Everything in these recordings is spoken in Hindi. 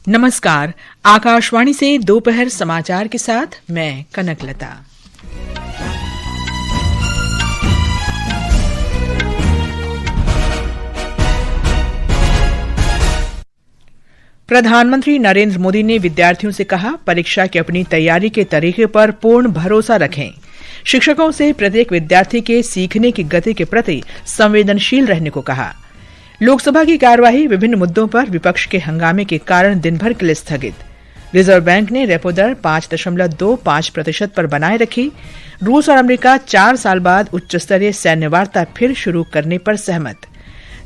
नमस्कार, आकाशवाणी से दोपहर समाचार के साथ मैं कनकलता। प्रधानमंत्री नरेंद्र मोदी ने विद्यार्थियों से कहा, परीक्षा की अपनी तैयारी के तरीके पर पूर्ण भरोसा रखें। शिक्षकों से प्रत्येक विद्यार्थी के सीखने की गति के प्रति संवेदनशील रहने को कहा। लोकसभा की कार्यवाही विभिन्न मुद्दों पर विपक्ष के हंगामे के कारण दिन भर के लिए स्थगित। रिजर्व बैंक ने रेपो दर 5.25% पर बनाए रखी। रूस और अमेरिका 4 साल बाद उच्च स्तरीय सैन्य वार्ता फिर शुरू करने पर सहमत।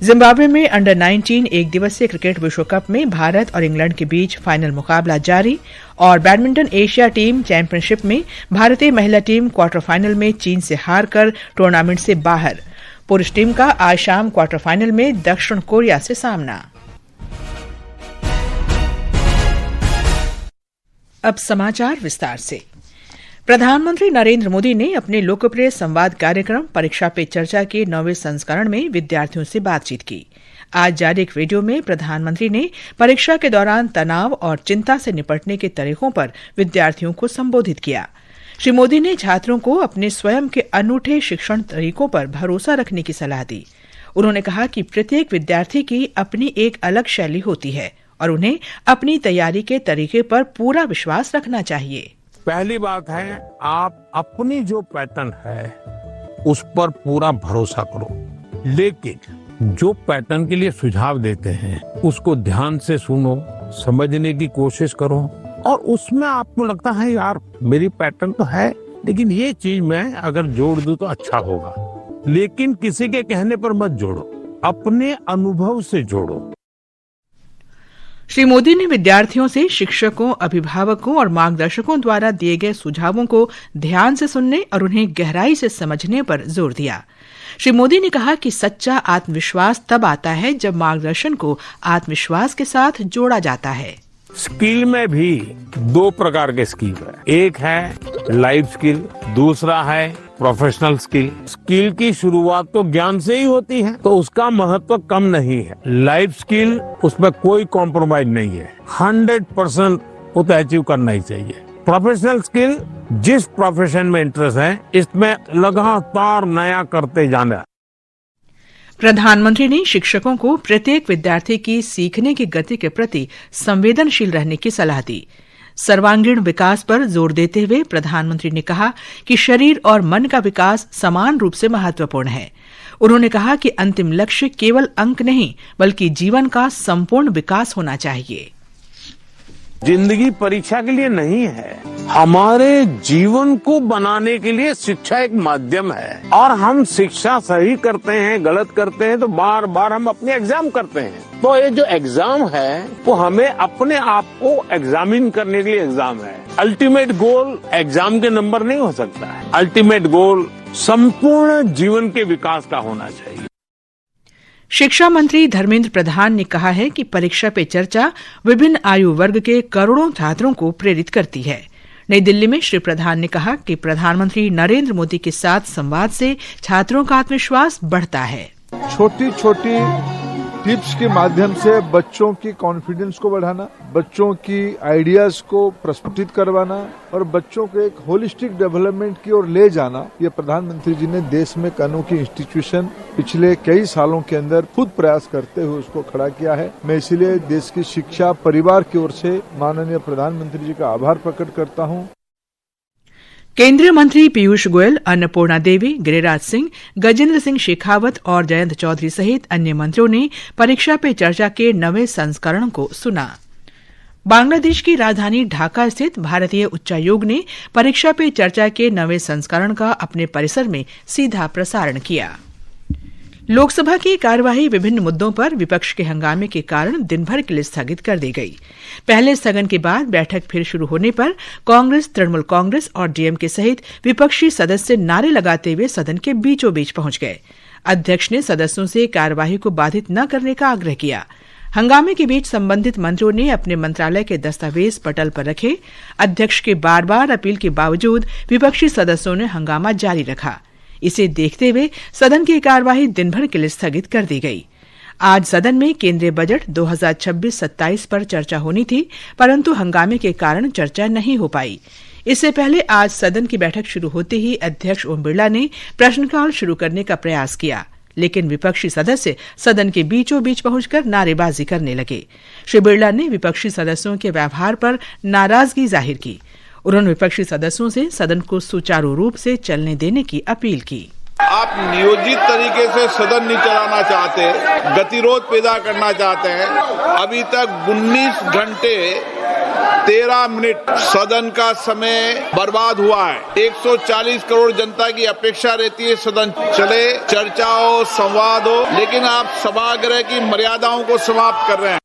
जिम्बाब्वे में अंडर 19 एक दिवसीय क्रिकेट विश्व कप में भारत और इंग्लैंड के बीच फाइनल मुकाबला जारी। और बैडमिंटन एशिया टीम चैंपियनशिप में भारतीय महिला टीम क्वार्टर फाइनल में चीन से हारकर टूर्नामेंट से बाहर। पुरुष टीम का आज शाम क्वार्टर फाइनल में दक्षिण कोरिया से सामना। अब समाचार विस्तार से। प्रधानमंत्री नरेंद्र मोदी ने अपने लोकप्रिय संवाद कार्यक्रम परीक्षा पे चर्चा के 9वें संस्करण में विद्यार्थियों से बातचीत की। आज जारी एक वीडियो में प्रधानमंत्री ने परीक्षा के दौरान तनाव और चिंता से निपटने के तरीकों पर विद्यार्थियों को संबोधित किया। श्री मोदी ने छात्रों को अपने स्वयं के अनूठे शिक्षण तरीकों पर भरोसा रखने की सलाह दी। उन्होंने कहा कि प्रत्येक विद्यार्थी की अपनी एक अलग शैली होती है और उन्हें अपनी तैयारी के तरीके पर पूरा विश्वास रखना चाहिए। पहली बात है, आप अपनी जो पैटर्न है उस पर पूरा भरोसा करो, लेकिन जो पैटर्न के लिए सुझाव देते हैं उसको ध्यान से सुनो, समझने की कोशिश करो और उसमें आपको लगता है यार मेरी पैटर्न तो है लेकिन ये चीज मैं अगर जोड़ दूं तो अच्छा होगा, लेकिन किसी के कहने पर मत जोड़ो, अपने अनुभव से जोड़ो। श्री मोदी ने विद्यार्थियों से शिक्षकों, अभिभावकों और मार्गदर्शकों द्वारा दिए गए सुझावों को ध्यान से सुनने और उन्हें गहराई से समझने पर जोर दिया। श्री मोदी ने कहा कि सच्चा आत्मविश्वास तब आता है जब मार्गदर्शन को आत्मविश्वास के साथ जोड़ा जाता है। स्किल में भी 2 प्रकार के स्किल है, एक है लाइफ स्किल, दूसरा है प्रोफेशनल स्किल। स्किल की शुरुआत तो ज्ञान से ही होती है, तो उसका महत्व कम नहीं है। लाइफ स्किल उसमें कोई कॉम्प्रोमाइज नहीं है, 100% वो तो अचीव करना ही चाहिए। प्रोफेशनल स्किल जिस प्रोफेशन में इंटरेस्ट है इसमें लगातार नया करते जाना। प्रधानमंत्री ने शिक्षकों को प्रत्येक विद्यार्थी की सीखने की गति के प्रति संवेदनशील रहने की सलाह दी। सर्वांगीण विकास पर जोर देते हुए प्रधानमंत्री ने कहा कि शरीर और मन का विकास समान रूप से महत्वपूर्ण है। उन्होंने कहा कि अंतिम लक्ष्य केवल अंक नहीं बल्कि जीवन का संपूर्ण विकास होना चाहिए। जिंदगी परीक्षा के लिए नहीं है, हमारे जीवन को बनाने के लिए शिक्षा एक माध्यम है और हम शिक्षा सही करते हैं, गलत करते हैं तो बार बार हम अपने एग्जाम करते हैं। तो ये जो एग्जाम है वो हमें अपने आप को एग्जामिन करने के लिए एग्जाम है। अल्टीमेट गोल एग्जाम के नंबर नहीं हो सकता है, अल्टीमेट गोल संपूर्ण जीवन के विकास का होना चाहिए। शिक्षा मंत्री धर्मेंद्र प्रधान ने कहा है कि परीक्षा पे चर्चा विभिन्न आयु वर्ग के करोड़ों छात्रों को प्रेरित करती है। नई दिल्ली में श्री प्रधान ने कहा कि प्रधानमंत्री नरेंद्र मोदी के साथ संवाद से छात्रों का आत्मविश्वास बढ़ता है। छोटी छोटी टिप्स के माध्यम से बच्चों की कॉन्फिडेंस को बढ़ाना, बच्चों की आइडियाज को प्रस्फुटित करवाना और बच्चों को एक होलिस्टिक डेवलपमेंट की ओर ले जाना, ये प्रधानमंत्री जी ने देश में कानूनी इंस्टीट्यूशन पिछले कई सालों के अंदर खुद प्रयास करते हुए उसको खड़ा किया है। मैं इसीलिए देश की शिक्षा परिवार की ओर से माननीय प्रधानमंत्री जी का आभार प्रकट करता हूँ। केंद्रीय मंत्री पीयूष गोयल, अन्नपूर्णा देवी, गिरिराज सिंह, गजेंद्र सिंह शेखावत और जयंत चौधरी सहित अन्य मंत्रियों ने परीक्षा पे चर्चा के 9वें संस्करण को सुना। बांग्लादेश की राजधानी ढाका स्थित भारतीय उच्चायोग ने परीक्षा पे चर्चा के 9वें संस्करण का अपने परिसर में सीधा प्रसारण किया। लोकसभा की कार्यवाही विभिन्न मुद्दों पर विपक्ष के हंगामे के कारण दिन भर के लिए स्थगित कर दी गई। पहले स्थगन के बाद बैठक फिर शुरू होने पर कांग्रेस, तृणमूल कांग्रेस और डीएमके सहित विपक्षी सदस्य नारे लगाते हुए सदन के बीचों बीच पहुंच गए। अध्यक्ष ने सदस्यों से कार्यवाही को बाधित न करने का आग्रह किया। हंगामे के बीच संबंधित मंत्रियों ने अपने मंत्रालय के दस्तावेज पटल पर रखे। अध्यक्ष के बार बार अपील के बावजूद विपक्षी सदस्यों ने हंगामा जारी रखा। इसे देखते हुए सदन की कार्यवाही दिन भर के लिए स्थगित कर दी गई। आज सदन में केंद्रीय बजट 2026-27 पर चर्चा होनी थी, परंतु हंगामे के कारण चर्चा नहीं हो पाई। इससे पहले आज सदन की बैठक शुरू होते ही अध्यक्ष ओम बिरला ने प्रश्नकाल शुरू करने का प्रयास किया, लेकिन विपक्षी सदस्य सदन के बीचों बीच पहुंचकर नारेबाजी करने लगे। श्री बिरला ने विपक्षी सदस्यों के व्यवहार पर नाराजगी जाहिर की। उन्होंने विपक्षी सदस्यों से सदन को सुचारू रूप से चलने देने की अपील की। आप नियोजित तरीके से सदन नहीं चलाना चाहते, गतिरोध पैदा करना चाहते हैं। अभी तक 19 घंटे 13 मिनट सदन का समय बर्बाद हुआ है। 140 करोड़ जनता की अपेक्षा रहती है सदन चले, चर्चा हो, संवाद हो, लेकिन आप सभागृह की मर्यादाओं को समाप्त कर रहे हैं।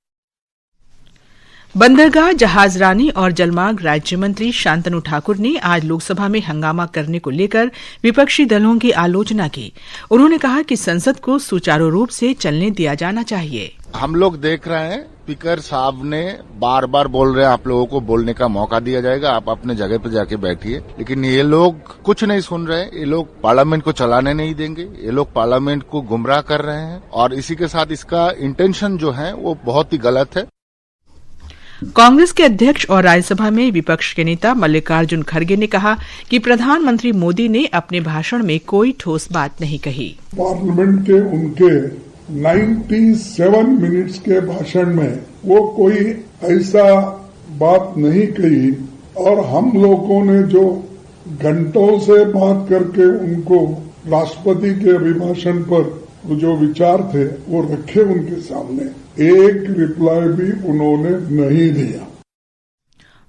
बंदरगाह, जहाजरानी और जलमार्ग राज्य मंत्री शांतनु ठाकुर ने आज लोकसभा में हंगामा करने को लेकर विपक्षी दलों की आलोचना की। उन्होंने कहा कि संसद को सुचारू रूप से चलने दिया जाना चाहिए। हम लोग देख रहे हैं स्पीकर साहब ने बार बार बोल रहे हैं आप लोगों को बोलने का मौका दिया जाएगा, आप अपने जगह पे जाके बैठिए, लेकिन ये लोग कुछ नहीं सुन रहे। ये लोग पार्लियामेंट को चलाने नहीं देंगे, ये लोग पार्लियामेंट को गुमराह कर रहे हैं और इसी के साथ इसका इंटेंशन जो है वो बहुत ही गलत है। कांग्रेस के अध्यक्ष और राज्यसभा में विपक्ष के नेता मल्लिकार्जुन खड़गे ने कहा कि प्रधानमंत्री मोदी ने अपने भाषण में कोई ठोस बात नहीं कही। पार्लियामेंट के उनके 97 मिनट्स के भाषण में वो कोई ऐसा बात नहीं कही और हम लोगों ने जो घंटों से बात करके उनको राष्ट्रपति के अभिभाषण पर जो विचार थे वो रखे उनके सामने, एक रिप्लाई भी उन्होंने नहीं दिया।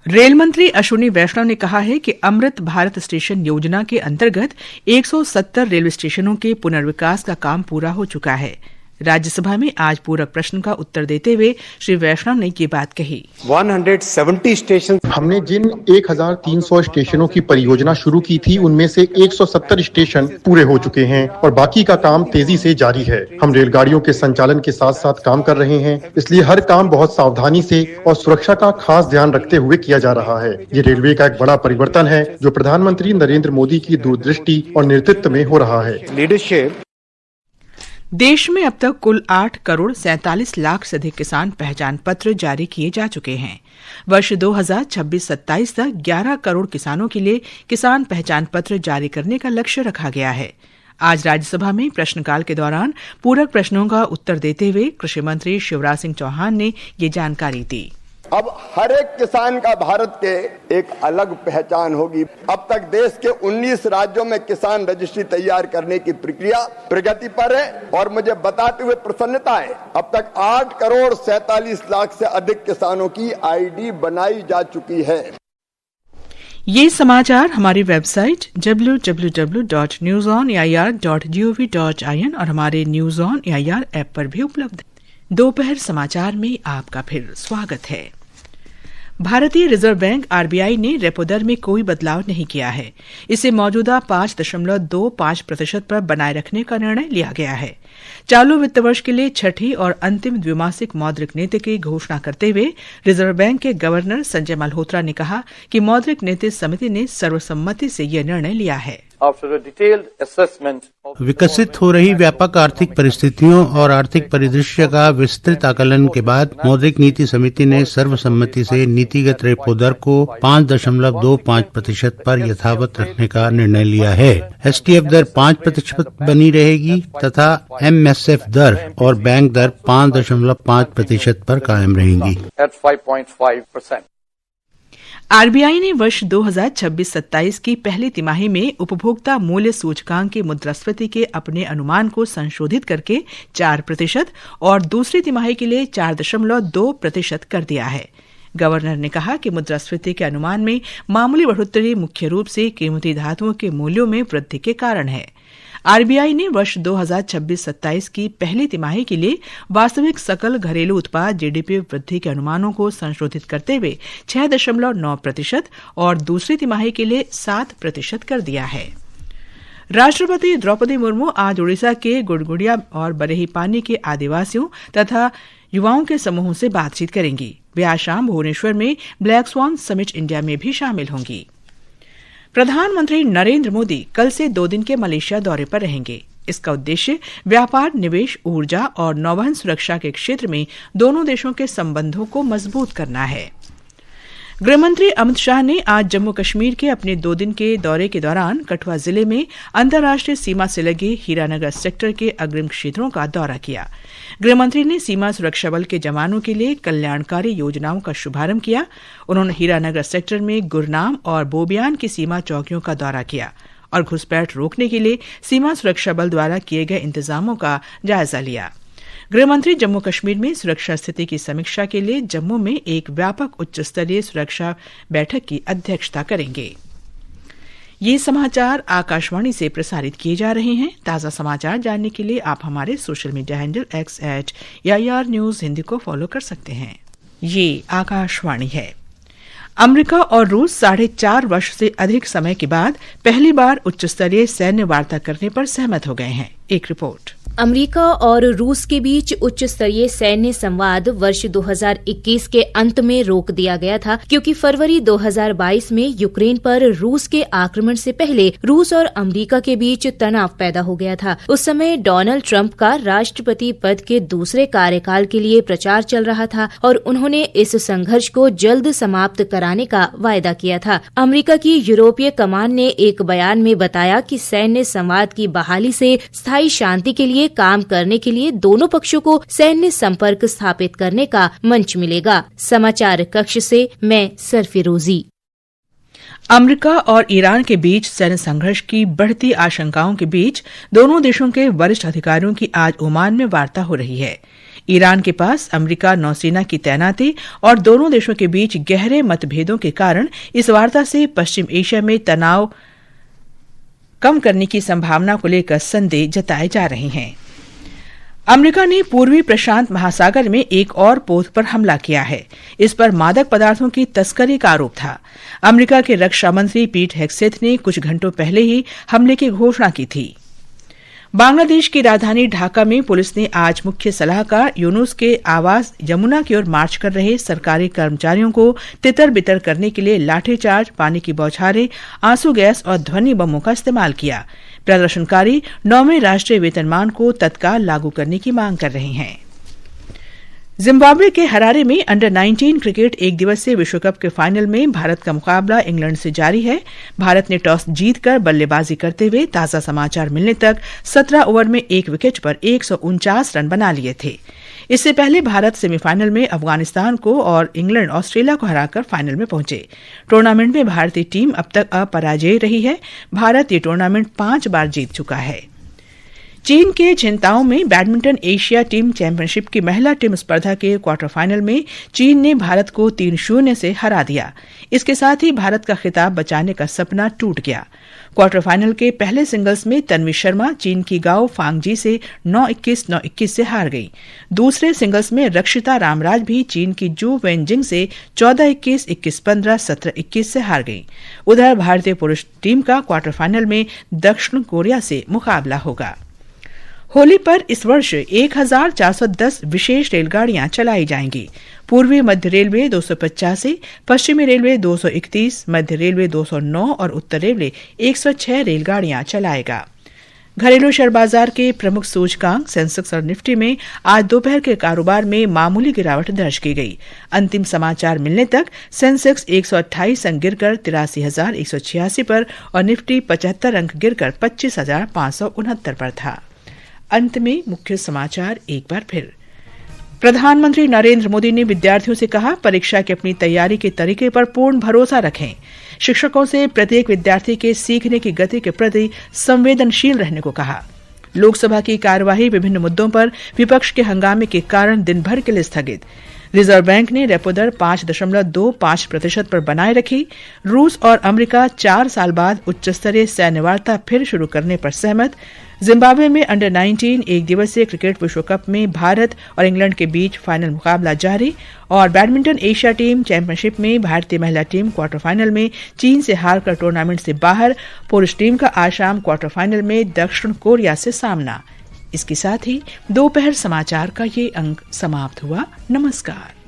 रेल मंत्री अश्विनी वैष्णव ने कहा है कि अमृत भारत स्टेशन योजना के अंतर्गत 170 रेलवे स्टेशनों के पुनर्विकास का काम पूरा हो चुका है। राज्यसभा में आज पूरक प्रश्न का उत्तर देते हुए श्री वैष्णव ने ये बात कही। 170 स्टेशन, हमने जिन 1300 स्टेशनों की परियोजना शुरू की थी उनमें से 170 स्टेशन पूरे हो चुके हैं और बाकी का काम तेजी से जारी है। हम रेलगाड़ियों के संचालन के साथ साथ काम कर रहे हैं, इसलिए हर काम बहुत सावधानी से और सुरक्षा का खास ध्यान रखते हुए किया जा रहा है। ये रेलवे का एक बड़ा परिवर्तन है जो प्रधानमंत्री नरेंद्र मोदी की दूरदृष्टि और नेतृत्व में हो रहा है। लीडरशिप। देश में अब तक कुल 8 करोड़ 47 लाख से अधिक किसान पहचान पत्र जारी किए जा चुके हैं। वर्ष 2026-27 तक 11 करोड़ किसानों के लिए किसान पहचान पत्र जारी करने का लक्ष्य रखा गया है। आज राज्यसभा में प्रश्नकाल के दौरान पूरक प्रश्नों का उत्तर देते हुए कृषि मंत्री शिवराज सिंह चौहान ने ये जानकारी दी। अब हर एक किसान का भारत के एक अलग पहचान होगी। अब तक देश के 19 राज्यों में किसान रजिस्ट्री तैयार करने की प्रक्रिया प्रगति पर है और मुझे बताते हुए प्रसन्नता है, अब तक 8 करोड़ 47 लाख से अधिक किसानों की आईडी बनाई जा चुकी है। ये समाचार हमारी वेबसाइट www.newsonair.gov.in और हमारे न्यूज ऑन एआईआर ऐप पर भी उपलब्ध है। दोपहर समाचार में आपका फिर स्वागत है। भारतीय रिजर्व बैंक आरबीआई ने रेपो दर में कोई बदलाव नहीं किया है। इसे मौजूदा 5.25% पर बनाए रखने का निर्णय लिया गया है। चालू वित्त वर्ष के लिए छठी और अंतिम द्विमासिक मौद्रिक नीति की घोषणा करते हुए रिजर्व बैंक के गवर्नर संजय मल्होत्रा ने कहा कि मौद्रिक नीति समिति ने सर्वसम्मति से यह निर्णय लिया है। विकसित हो रही व्यापक आर्थिक परिस्थितियों और आर्थिक परिदृश्य का विस्तृत आकलन के बाद मौद्रिक नीति समिति ने सर्वसम्मति से नीतिगत रेपो दर को 5.25% पर यथावत रखने का निर्णय लिया है। एसटीएफ दर 5% बनी रहेगी तथा एमएसएफ दर और बैंक दर 5.5% पर कायम रहेंगी। आरबीआई ने वर्ष 2026-27 की पहली तिमाही में उपभोक्ता मूल्य सूचकांक की मुद्रास्फीति के अपने अनुमान को संशोधित करके 4% और दूसरी तिमाही के लिए 4.2% कर दिया है। गवर्नर ने कहा कि मुद्रास्फीति के अनुमान में मामूली बढ़ोतरी मुख्य रूप से कीमती धातुओं के मूल्यों में वृद्धि के कारण है। आरबीआई ने वर्ष 2026-27 की पहली तिमाही के लिए वास्तविक सकल घरेलू उत्पाद जीडीपी वृद्धि के अनुमानों को संशोधित करते हुए 6.9% और दूसरी तिमाही के लिए 7% कर दिया है। राष्ट्रपति द्रौपदी मुर्मू आज ओडिशा के गुड़गुड़िया और बरहीपानी के आदिवासियों तथा युवाओं के समूहों से बातचीत करेंगी। वे आज शाम भुवनेश्वर में ब्लैक स्वान समिट इंडिया में भी शामिल होंगी। प्रधानमंत्री नरेंद्र मोदी कल से 2 दिन के मलेशिया दौरे पर रहेंगे। इसका उद्देश्य व्यापार, निवेश, ऊर्जा और नौवहन सुरक्षा के क्षेत्र में दोनों देशों के संबंधों को मजबूत करना है। गृहमंत्री अमित शाह ने आज जम्मू कश्मीर के अपने 2 दिन के दौरे के दौरान कठुआ जिले में अंतर्राष्ट्रीय सीमा से लगे हीरानगर सेक्टर के अग्रिम क्षेत्रों का दौरा किया। गृहमंत्री ने सीमा सुरक्षा बल के जवानों के लिए कल्याणकारी योजनाओं का शुभारंभ किया। उन्होंने हीरानगर सेक्टर में गुरनाम और बोबियान की सीमा चौकियों का दौरा किया और घुसपैठ रोकने के लिए सीमा सुरक्षा बल द्वारा किए गए इंतजामों का जायजा लिया। गृहमंत्री जम्मू कश्मीर में सुरक्षा स्थिति की समीक्षा के लिए जम्मू में एक व्यापक उच्च स्तरीय सुरक्षा बैठक की अध्यक्षता करेंगे। ये समाचार आकाशवाणी से प्रसारित किए जा रहे हैं। ताज़ा समाचार जानने के लिए आप हमारे social media handle x@AIR News Hindi को फॉलो कर सकते हैं। ये आकाशवाणी है। अमेरिका और रूस 4.5 वर्ष से अधिक समय के बाद पहली बार उच्च स्तरीय सैन्य वार्ता करने पर सहमत हो गए हैं। एक रिपोर्ट। अमेरिका और रूस के बीच उच्च स्तरीय सैन्य संवाद वर्ष 2021 के अंत में रोक दिया गया था, क्योंकि फरवरी 2022 में यूक्रेन पर रूस के आक्रमण से पहले रूस और अमेरिका के बीच तनाव पैदा हो गया था। उस समय डोनाल्ड ट्रंप का राष्ट्रपति पद के दूसरे कार्यकाल के लिए प्रचार चल रहा था और उन्होंने इस संघर्ष को जल्द समाप्त कराने का वायदा किया था। अमेरिका की यूरोपीय कमान ने एक बयान में बताया कि सैन्य संवाद की बहाली से स्थायी शांति के लिए काम करने के लिए दोनों पक्षों को सैन्य संपर्क स्थापित करने का मंच मिलेगा। समाचार कक्ष से मैं सरफिरोजी। अमेरिका और ईरान के बीच सैन्य संघर्ष की बढ़ती आशंकाओं के बीच दोनों देशों के वरिष्ठ अधिकारियों की आज ओमान में वार्ता हो रही है। ईरान के पास अमेरिका नौसेना की तैनाती और दोनों देशों के बीच गहरे मतभेदों के कारण इस वार्ता से पश्चिम एशिया में तनाव कम करने की संभावना को लेकर संदेह जताए जा रहे हैं। अमेरिका ने पूर्वी प्रशांत महासागर में एक और पोत पर हमला किया है। इस पर मादक पदार्थों की तस्करी का आरोप था। अमेरिका के रक्षा मंत्री पीट हेगसेथ ने कुछ घंटों पहले ही हमले की घोषणा की थी। बांग्लादेश की राजधानी ढाका में पुलिस ने आज मुख्य सलाहकार यूनुस के आवास यमुना की ओर मार्च कर रहे सरकारी कर्मचारियों को तितर बितर करने के लिए लाठीचार्ज, पानी की बौछारें, आंसू गैस और ध्वनि बमों का इस्तेमाल किया। प्रदर्शनकारी 9वें राष्ट्रीय वेतनमान को तत्काल लागू करने की मांग कर रहे हैं। जिम्बाब्वे के हरारे में अंडर 19 क्रिकेट एक दिवसीय विश्व कप के फाइनल में भारत का मुकाबला इंग्लैंड से जारी है। भारत ने टॉस जीतकर बल्लेबाजी करते हुए ताज़ा समाचार मिलने तक 17 ओवर में 1 विकेट पर 149 रन बना लिए थे। इससे पहले भारत सेमीफाइनल में अफगानिस्तान को और इंग्लैंड ऑस्ट्रेलिया को हराकर फाइनल में पहुंचे। टूर्नामेंट में भारतीय टीम अब तक अपराजेय रही है। भारत ये टूर्नामेंट 5 बार जीत चुका है। चीन के छिंगताओ में बैडमिंटन एशिया टीम चैंपियनशिप की महिला टीम स्पर्धा के क्वार्टर फाइनल में चीन ने भारत को 3-0 से हरा दिया। इसके साथ ही भारत का खिताब बचाने का सपना टूट गया। क्वार्टर फाइनल के पहले सिंगल्स में तन्वी शर्मा चीन की गाओ फांगजी से 9-21, 9-21 से हार गई। दूसरे सिंगल्स में रक्षिता रामराज भी चीन की जू वेनजिंग से 14-21, 21-15, 17-21 से हार गई। उधर भारतीय पुरुष टीम का क्वार्टर फाइनल में दक्षिण कोरिया से मुकाबला होगा। होली पर इस वर्ष 1410 विशेष रेलगाड़ियां चलाई जाएंगी। पूर्वी मध्य रेलवे 285, पश्चिमी रेलवे 231, मध्य रेलवे 209 और उत्तर रेलवे 106 रेलगाड़ियां चलाएगा। घरेलू शेयर बाजार के प्रमुख सूचकांक सेंसेक्स और निफ्टी में आज दोपहर के कारोबार में मामूली गिरावट दर्ज की गई। अंतिम समाचार मिलने तक सेंसेक्स 128 अंक गिरकर 83,186 पर और निफ्टी 75 अंक गिरकर 25,569 पर था। अंत में मुख्य समाचार एक बार फिर। प्रधानमंत्री नरेंद्र मोदी ने विद्यार्थियों से कहा, परीक्षा की अपनी तैयारी के तरीके पर पूर्ण भरोसा रखें। शिक्षकों से प्रत्येक विद्यार्थी के सीखने की गति के प्रति संवेदनशील रहने को कहा। लोकसभा की कार्यवाही विभिन्न मुद्दों पर विपक्ष के हंगामे के कारण दिन भर के लिए स्थगित। रिजर्व बैंक ने रेपो दर 5.25% पर बनाए रखी। रूस और अमेरिका 4 साल बाद उच्च स्तरीय सैन्य वार्ता फिर शुरू करने पर सहमत। जिम्बाब्वे में अंडर 19 एक दिवसीय क्रिकेट विश्व कप में भारत और इंग्लैंड के बीच फाइनल मुकाबला जारी। और बैडमिंटन एशिया टीम चैंपियनशिप में भारतीय महिला टीम क्वार्टर फाइनल में चीन से हारकर टूर्नामेंट से बाहर। पुरुष टीम का आज शाम क्वार्टर फाइनल में दक्षिण कोरिया से सामना। इसके साथ ही दोपहर समाचार का ये अंक समाप्त हुआ। नमस्कार।